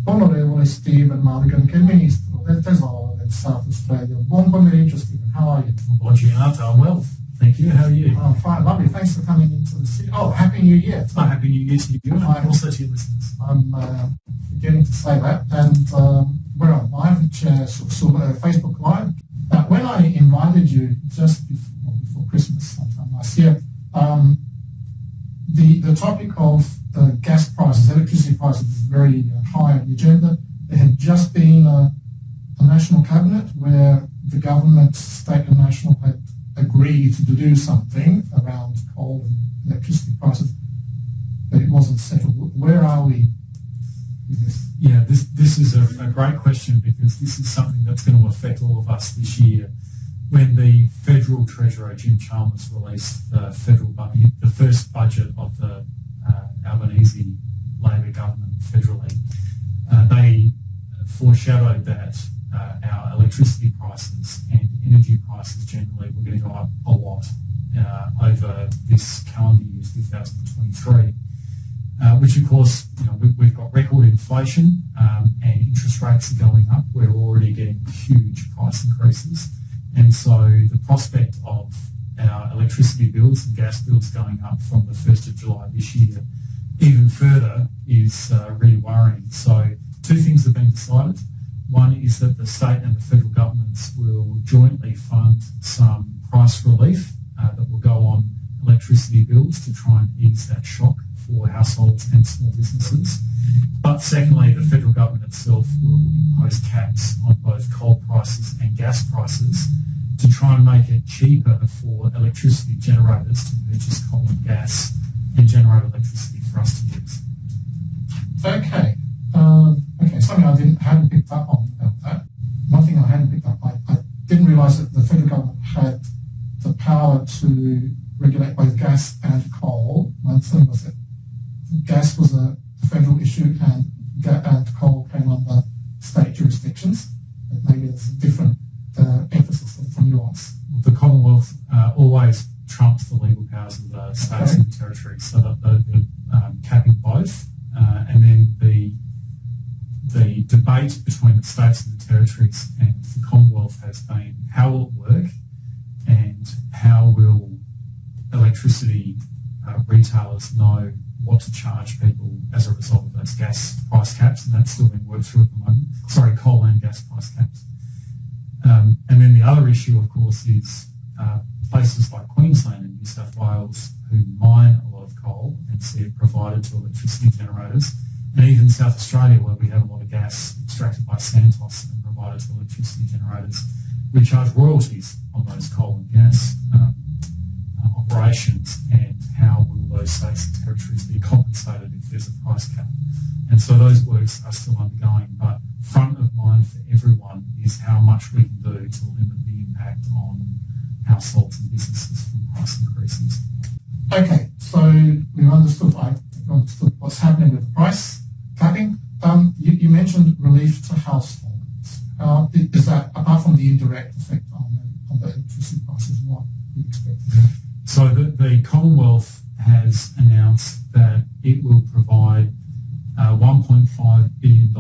Onorevole Stephen Mullighan, che è il Ministro del Tesoro del South Australia. Buon pomeriggio, Stephen. How are you? Buon giornata. I'm well. Thank you. How are you? I'm fine. Lovely. Thanks for coming into the city. Oh, Happy New Year. Oh, Happy New Year to you and also to your listeners. I'm forgetting to say that. And we're on live, Facebook Live. When I invited you just before Christmas, sometime last year, the topic of the gas prices, electricity prices, is very high on the agenda. There had just been a national cabinet where the government, state and national, had agreed to do something around coal and electricity prices, but it wasn't settled. Where are we with this? Yeah, this is a great question, because this is something that's going to affect all of us this year. When the Federal Treasurer, Jim Chalmers, released the first budget of the Albanese Labor government federally, they foreshadowed that our electricity prices and energy prices generally were going to go up a lot over this calendar year, 2023, which of course, we've got record inflation and interest rates are going up. We're already getting huge price increases. And so the prospect of our electricity bills and gas bills going up from the 1st of July this year even further is really worrying. So two things have been decided. One is that the state and the federal governments will jointly fund some price relief that will go on electricity bills to try and ease that shock for households and small businesses. But secondly, the federal government itself will impose caps on both coal prices and gas prices to try and make it cheaper for electricity generators to purchase coal and gas and generate electricity for us to use. Okay. Something I hadn't picked up on about that. One thing I hadn't picked up, I didn't realise that the federal government had the power to regulate both gas and coal. One thing was that gas was a federal issue and coal came under state jurisdictions. Maybe there's a different emphasis from nuance. The Commonwealth always trumps the legal powers of the states and territories, so that they're capping both. And then the debate between the states and the territories and the Commonwealth has been, how will it work, and how will electricity retailers know what to charge people as a result of those gas price caps, and that's still being worked through at the moment. Sorry, coal and gas price caps. And then the other issue, of course, is places like Queensland and New South Wales who mine a lot of coal and see it provided to electricity generators, and even South Australia, where we have a lot of gas extracted by Santos and provided to electricity generators. We charge royalties on those coal and gas operations, and how will those states and territories be compensated if there's a price cap? And so those works are still undergoing, but front of mind for everyone is how much we can do to limit the impact on households and businesses from price increases. Okay, so we've understood what's happening with the price capping. You mentioned relief to households. Is that, apart from the indirect effect on the electricity prices, what you expect? So the Commonwealth has announced that it will provide $1.5 billion,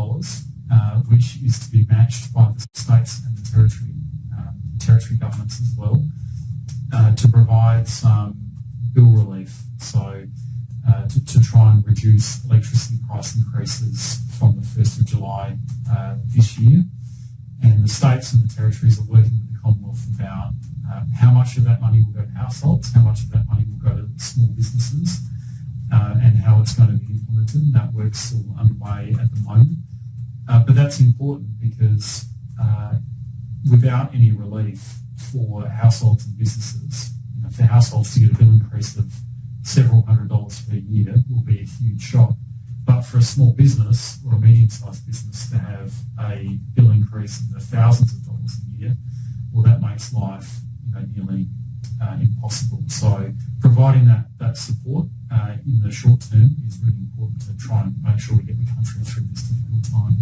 which is to be matched by the states and the territory governments as well, to provide some bill relief. So to try and reduce electricity price increases from the 1st of July this year. And the states and the territories are working with the Commonwealth about how much of that money will go to households, how much of that money will go to small businesses, and how it's going to be implemented. And that work's still underway at the moment. But that's important because without any relief for households and businesses, for households to get a bill increase of several $100s per year will be a huge shock. But for a small business or a medium-sized business to have a bill increase in the thousands of dollars a year, well, that makes life nearly impossible. So providing that support in the short term is really important to try and make sure we get the country through this difficult time.